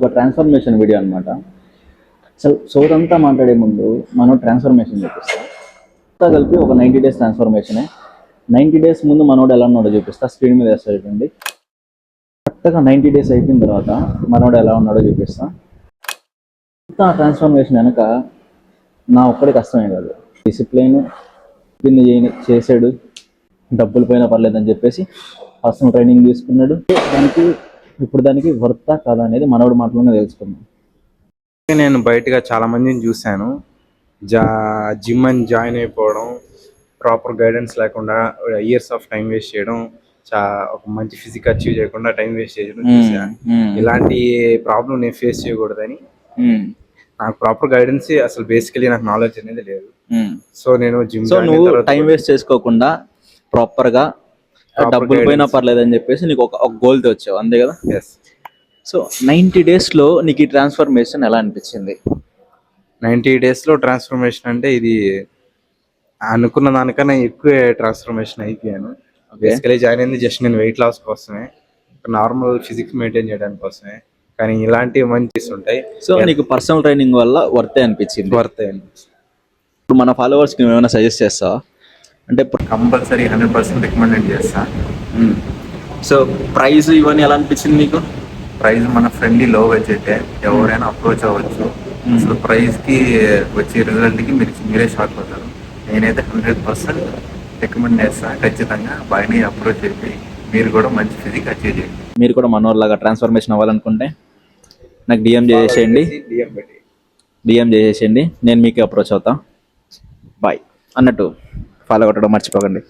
ఒక transformation video అనమాట. అసలు సోదంతా మాట్లాడే ముందు మనం ట్రాన్స్ఫర్మేషన్ చూపిస్తాం. అంతా కలిపి ఒక 90 days ట్రాన్స్ఫర్మేషనే. 90 days ముందు మనోడు ఎలా ఉన్నాడో చూపిస్తా. స్క్రీన్ మీద వేసేటండి. కరెక్ట్గా 90 days అయిపోయిన తర్వాత మనోడు ఎలా ఉన్నాడో చూపిస్తా. ఆ ట్రాన్స్ఫర్మేషన్ వెనక నా ఒక్కడి కష్టమే కాదు, డిసిప్లైన్, దీన్ని చేసాడు, డబ్బులు పోయినా పర్లేదని చెప్పేసి పర్సనల్ ట్రైనింగ్ తీసుకున్నాడు. దానికి వర్తా కాదా అనేది మనోడు మాటలోనే తెలుసుకున్నాం. నేను బయటగా చాలా మందిని చూశాను. జిమ్ అని జాయిన్ అయిపోవడం, ప్రాపర్ గైడెన్స్ లేకుండా ఇయర్స్ ఆఫ్ టైం వేస్ట్ చేయడం, ఒక మంచి ఫిజిక్ అచీవ్ చేయకుండా టైం వేస్ట్ చేయడం చూసాను. ఇలాంటి ప్రాబ్లం నేను ఫేస్ చేయకూడదని నాకు ప్రాపర్ గైడెన్స్, అసలు బేసికలీ నాకు నాలెడ్జ్ అనేది లేదు. సో నేను జిమ్ నువ్వు టైం వేస్ట్ చేసుకోకుండా ప్రాపర్ గా డబ్బులు పోయినా పర్లేదు అని చెప్పేసి నీకు ఒక గోల్ తో వచ్చావు, అంతే కదా? ఎస్. సో 90 days లో నీకు ఈ ట్రాన్స్ఫర్మేషన్ ఎలా అనిపించింది? 90 days లో ట్రాన్స్ఫర్మేషన్ అంటే ఇది అనుకున్న దానికన్నా ఎక్కువ ట్రాన్స్ఫర్మేషన్ అయిపోయాను. బేసికలీ జాయిన్ అయింది జస్ట్ నేను వెయిట్ లాస్ కోసమే, నార్మల్ ఫిజిక్స్ మెయింటైన్ చేయడానికి కోసమే. కానీ ఇలాంటివి మంచి ఉంటాయి. సో నీకు పర్సనల్ ట్రైనింగ్ వల్ల వర్తే అనిపించింది? ఇప్పుడు మన ఫాలోవర్స్కి ఏమైనా సజెస్ట్ చేస్తావా? అంటే కంపల్సరీ 100% రికమెండ్ చేస్తా. సో ప్రైస్ ఇవన్నీ ఎలా అనిపించింది నీకు? ప్రైస్ మన ఫ్రెండ్లీ లో బడ్జెట్, ఎవరైనా అప్రోచ్ అవ్వచ్చు. అసలు ప్రైస్కి వచ్చే రిజల్ట్కి మీరే షాక్ అవుతారు. నేనైతే 100% రికమెండ్ చేస్తా. ఖచ్చితంగా బాయ్ని అప్రోచ్ అయిపోయి మీరు కూడా మంచి ఫిజిక్ అచీవ్ చేయండి. మీరు కూడా మనోర్లాగా ట్రాన్స్ఫర్మేషన్ అవ్వాలనుకుంటే నాకు డిఎం చేసేయండి. నేను మీకు అప్రోచ్ అవుతా. బాయ్ అన్నట్టు ఫాలో కొట్టడం మర్చిపోకండి.